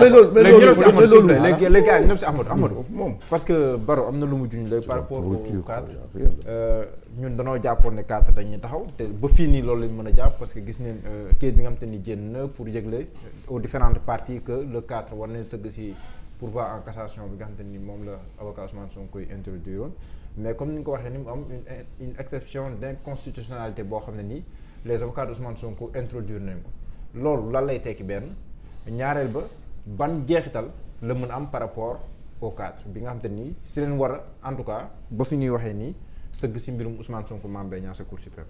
léegi gars yi ñëw si Amadou moom parce que Baro am na lu mu juñ léegi par rapport au cadre ñun danoo jàppoon ne cadre dañuy taxaw te ba fii nii loolu lañ mën a jàpp parce que gis neen kayit bi nga xam te ni génn na pour yëgle aux différentes parties que le cadre war nañ sëgg si pourvoi en cassation bi nga xam te ni moom la avocat Ousmane Sonko koy introduire woon mais comme ni nga ko waxee ni mu am une exception d'inconstitutionnalité boo xam ne nii les avocats d'Ousmane Sonko introduire nañ ko loolu lan lay tekki benn ñaareel ba ban jeexital la mën a am par rapport au cadre bi nga xam te nii si leen war a en tout cas ba fi ñuy waxee nii sëgg si mbirum Ousmane Sonko Mame Mbaye Niang sa Cour suprême.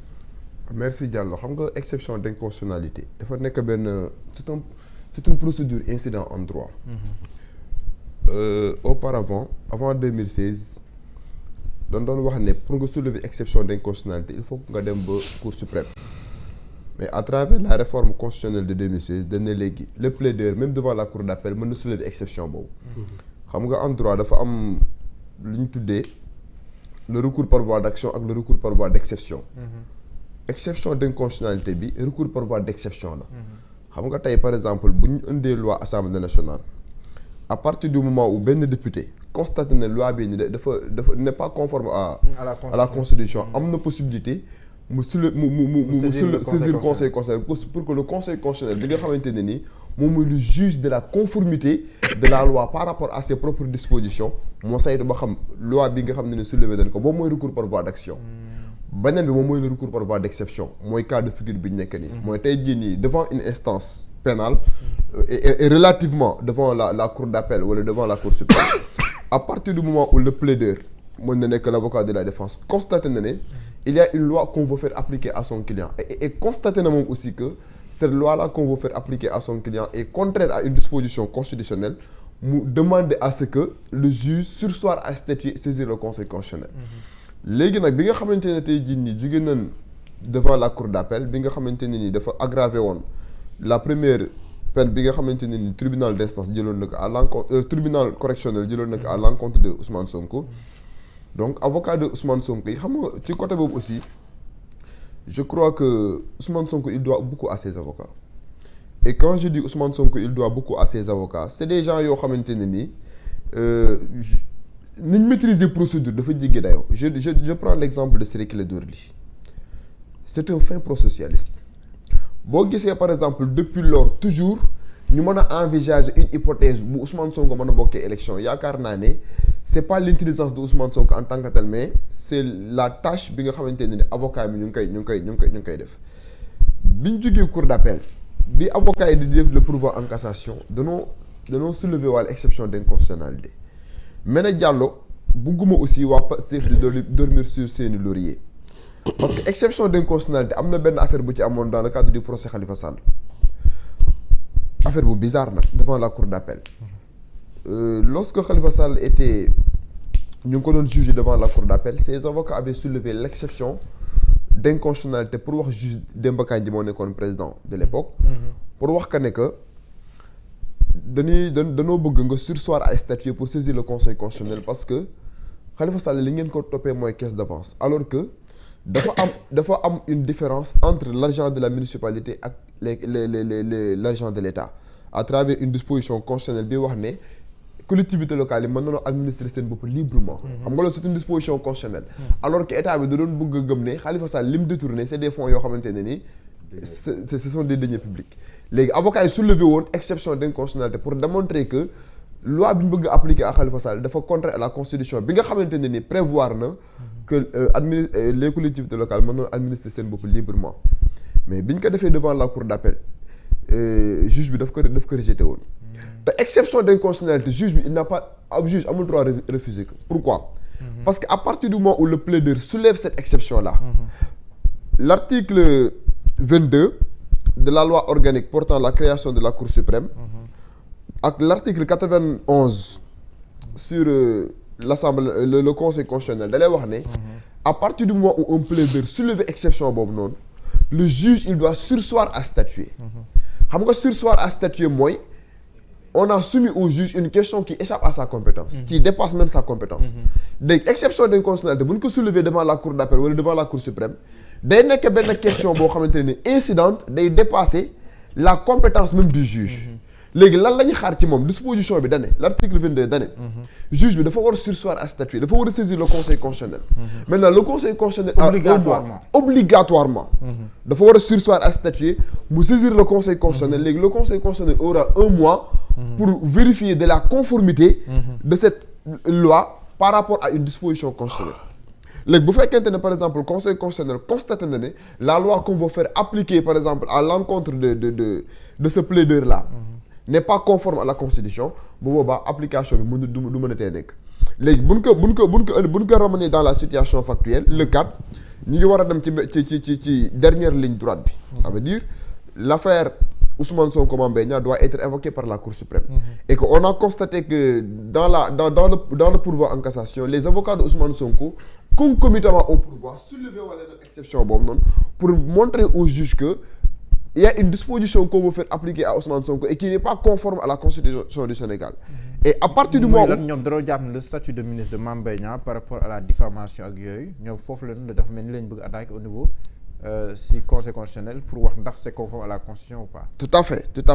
merci Diallo xam nga exception d'inconstitutionnalité dafa nekk benn c'est une procédure incident en droit. Auparavant avant 2016 dañ doon wax ne pour nga soulever exception d'inconstitutionnalité il faut que nga dem ba Cour suprême. mais à travers la réforme constitutionnelle de 2016 dañ ne léegi le plaideur même devant la cour d'appel mën na soulever exception boobu. xam nga en droit dafa am lu ñu tuddee le recours par voie d'action ak le recours par voie d'exception. exception d'inconstitutionnalité bi recours par voie d'exception la. xam nga tey par exemple bu ñu indee loi assemblée nationale à partir du moment où benn député constate ne loi bi ni dafa n'est pas conforme à la constitution am na possibilité. mu saisir conseil constitutionnel pour que le conseil constitutionnel bi nga xamante ne nii moom mooy le juge de la conformité de la loi par rapport à ses propres dispositions moo saytu ba xam loi bi nga xam ne soulevé dañ ko boobu mooy recours par voie d'action. beneen bi moom mooy le recours par voie d'exception mooy cas de figure bi ñu nekk nii. mooy tey jii nii devant une instance pénale et relativement devant la cour d'appel wala devant la cour suprême à partir du moment où le plaideur mën na nekk l'avocat de la défense constaté na ne. il y a une loi qu'on veut faire appliquer à son client et constaté na moom aussi que cette loi-là qu'on veut faire appliquer à son client est contraire à une disposition constitutionnelle mu demander à ce que le juge sursoir à statuer saisir le conseil constitutionnel. léegi nag bi nga xamante ne tey jii nii jóge nañ devant la cour d'appel bi nga xamante ne ni dafa aggravé woon la première peine bi nga xamante ne ni tribunal d'instance jëloon na ko à l'encontre tribunal correctionnel jëloon na ko à l'encontre de Ousmane Sonko. donc avocat de Ousmane Sonko yi xam nga ci côté boobu aussi je crois que Ousmane Sonko il doit beaucoup à ses avocats et quand je dis Ousmane Sonko il doit beaucoup à ses avocats c'est des gens yoo xamante ne nii niñ maîtriser procédure dafa jéggi dayoo je prends l'exemple de Ciré Clédor Ly c'est un fin prosocialiste boo gisee par exemple depuis lors toujours ñu mën a envisager une hypothèse bu Ousmane Sonko mën a bokkee élection yaakaar naa ne c'est pas l'intelligence de Ousmane Sonko en tant que tel mais c'est la tâche bi nga xamante ne avocat bi ñu ngi koy def bi ñu jógee cour d'appel bi avocat yi di def le pourvoi en cassation danoo soulever wàlla exception d'inconstitutionnalité mais nag Diallo bugguma aussi waa Pastef di dormir sur seeni lauriers parce que exception d'inconstitutionnalité am na benn affaire bu ci amoon dans le cadre du procès Khalifa Sall affaire bu bizarre nag devant la cour d'appel lorsque Khalifa Sall était ñu ngi ko doon juger devant la cour d'appel ses avocats avaient soulevé l'exception d'inconstitutionnalité pour wax juge Demba Kandji moo nekkoon président de l'époque pour wax que ne que danoo bëgg nga surseoir à statuer pour saisir le conseil constitutionnel parce que Khalifa Sall li ngeen ko toppee mooy caisse d'avance alors que dafa am une différence entre l'argent de la municipalité ak l'argent de l'État à travers une disposition constitutionnelle bi wax ne collectivités locales yi mën nañoo administrer seen bopp librement. xam nga loolu c'est une disposition constitutionnelle. alors que état bi da doon bëgg a gëm ne Khalifa Sall lim détourné c'est des fonds yoo xamante ne ni ce sont des deniers publics léegi avocats yi soulevé woon exception d'inconstitutionnalité pour démontrer que loi bi ñu bëgg a appliquer à Khalifa Sall dafa contraire à la constitution bi nga xamante ne ni prévoir na que les collectivités locales mën nañoo administrer seen bopp librement mais bi ñu ko defee devant la cour d'appel juge bi daf ko rejeté woon. te exception d'inconstitutionnalité juge bi il n'a pas juge amul droit refuser ko pourquoi parce que à partir du moment où le plaideur soulève cette exception là l'article 22 de la loi organique portant la création de la Cour suprême ak l'article 91 sur l'Assemblée le Conseil constitutionnel da lay wax ne à partir du moment où un plaideur soulève exception boobu noonu le juge il doit surseoir à statuer xam nga surseoir à statuer mooy on a soumis au juge une question qui échappe à sa compétence qui dépasse même sa compétence donc exception d'inconstitutionnalité bu ñu ko soulever devant la cour d'appel wala devant la cour suprême day nekk benn question boo xamante ne incidente day dépasser la compétence même du juge léegi lan la ñuy xaar ci moom disposition bi dane l'article 22 dane juge bi dafa war a surseoir à statuer dafa war a saisir le conseil constitutionnel maintenant le conseil constitutionnel obligatoirement dafa war a surseoir à statuer mu saisir le conseil constitutionnel léegi le conseil constitutionnel aura un mois pour vérifier de la conformité de cette loi par rapport à une disposition constitutionnelle léegi bu fekkente ne par exemple le conseil constitutionnel constate na ne la loi qu'on veut faire appliquer par exemple à l'encontre de ce plaideur là n'est pas conforme à la constitution bu boobaa application bi du mën a tee nekk léegi buñ ko ramener dans la situation factuelle le cadre ñi ngi war a dem ci dernière ligne droite bi ça veut dire l'affaire Ousmane Sonko Mame Mbaye Niang doit être évoqué par la Cour suprême et que on a constaté que dans le pourvoi en cassation les avocats de Ousmane Sonko concomitamment au pourvoi soulever wala leen exception boobu noonu pour montrer au juge que il y a une disposition qu'on veut faire appliquer à Ousmane Sonko et qui n'est pas conforme à la constitution du Sénégal et à partir du moment où ñoom dañoo jàpp ne le statut de ministre de Mame Mbaye Niang par rapport à la diffamation ak yooyu ñoom foofu la ñu dafa mel ni lañ bëgg attaquer au niveau si conseil constitutionnel pour wax ndax c'est conforme à la constitution ou pas. tout à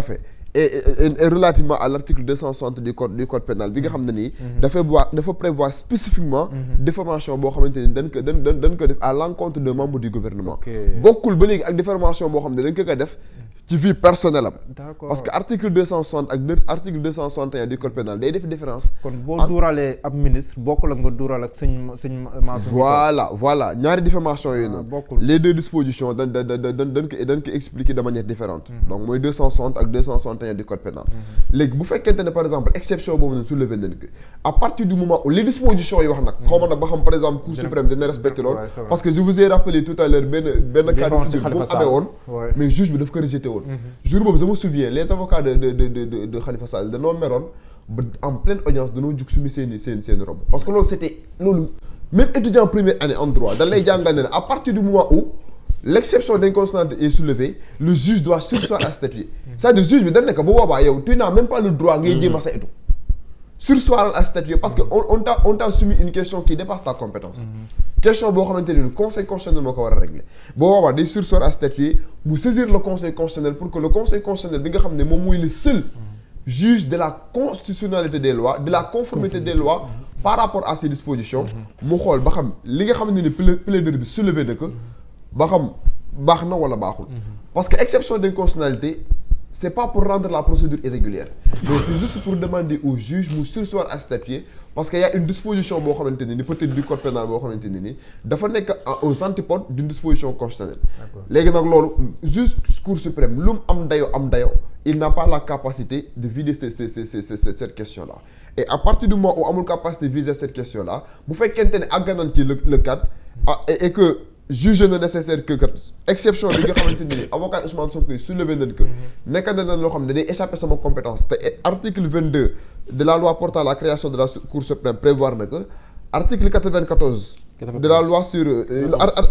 fait et relativement à l'article 260 du code pénal bi nga xam ne nii dafa prévoir spécifiquement diffamation boo xamante ni dañ ko def à l'encontre de membres du gouvernement bokkul ba léegi ak diffamation boo xam ne dañ ko def ci vie personnelle am parce que article 260 ak article 261 du code pénal day def différence kon boo duuralee ab ministre bokkul ak nga duural ak sëñ voilà ñaari diffamation yooyu noonu les deux dispositions dañ ko expliquer de manière différente donc mooy 260 ak 261 du code pénal léegi bu fekkente ne par exemple exception boobu noonu soulevé nañ ko à partir du moment où les dispositions yi wax nag xaw ma nag ba xam par exemple Cour suprême dina respecter loolu parce que je vous ai rappelé tout à l'heure benn cas de figure bu mu amee woon mais juge bi daf ko rejeté woon jour boobu je me souviens les avocats de Khalifa Sall dañoo meroon ba en pleine audience dañoo jug sumi seen robe parce que loolu même étudiant première année en droit dañ lay jàngal ne à partir du moment où l'exception d'inconstitutionnalité est soulevée le juge doit surseoir à statuer c'est-à-dire juge bi dañ ne ko bu boobaa yow tu n'as même pas le droit ngay jéem a saytu surseoir à statuer parce que on t'a soumis une question qui dépasse ta compétence question boo xamante ni le conseil constitutionnel moo ko war a régler boo boobaa day surseoir à statuer mu saisir le conseil constitutionnel pour que le conseil constitutionnel bi nga xam ne moom mooy le seul juge de la constitutionnalité des lois de la conformité des lois par rapport à ces dispositions mu xool ba xam li nga xam ne ni plaideur bi soulevé na ko ba xam baax na wala baaxul parce que exception d'inconstitutionnalité c'est pas pour rendre la procédure irrégulière mais c'est juste pour demander au juge mu surseoir à statuer parce que y a une disposition boo xamante ne ni peut-être du code pénal boo xamante ne ni dafa nekk aux antipodes d'une disposition constitutionnelle léegi nag loolu juste Cour suprême lu mu am dayo il n'a pas la capacité de vider cette question là et à partir du moment où amul capacité de vider cette question là bu fekkente ne àgganan ci le cadre et que juge na nécessaire que exception bi nga xamante ni avocat Ousmane Sonko yi soulevé nañ ko nekk na loo xam ne day échapper sama compétence te article 22 de la loi portant la création de la Cour suprême prévoir na que article 94 de la loi sur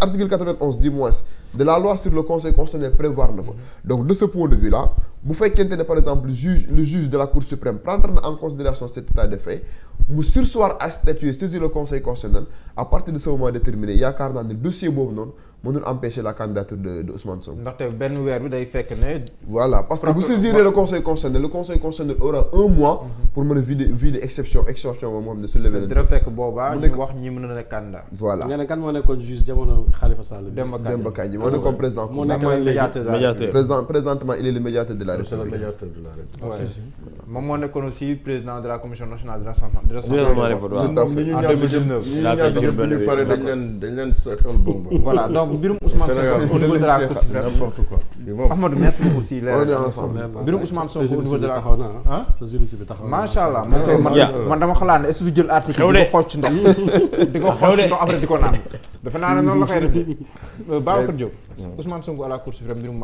article 91 du moins de la loi sur le conseil constitutionnel prévoir na ko donc de ce point de vue là bu fekkente ne par exemple le juge de la Cour suprême prendre na en considération cet état de fait mu surseoir à statuer saisir le conseil constitutionnel à partir de ce moment déterminé yaakaar naa ne dossier boobu noonu mënul empêcher la candidature de Ousmane Sonko. ndaxte benn weer bi day fekk ne. voilà parce que bu saisiree le conseil constitutionnel aura un mois. pour mën a vider exception boobu moo xam ne soulevé na. dina fekk boobaa ñu wax ñi mën na nekk candidat. voilà nga ne kan moo nekkoon juge jamono Khalifa Sall. Demba Kandji moo nekkoon président. moo nekkoon médiateur. présentement il est le médiateur de la République. moom moo nekkoon aussi président de la commission nationale de rassemblement. voilà donc mbirum Ousmane Sonko au niveau de la Cour suprême Ahmadou merci beaucoup si leer mbirum Ousmane Sonko au niveau de la sa juriste bi taxaw macha allah man dama xalaat ne est-ce que du jël article di ko xool ci ndox di ko xool ci ndox après di ko naan defe naa ne noonu la koy def Babacar Diop Ousmane Sonko à la Cour suprême mbirum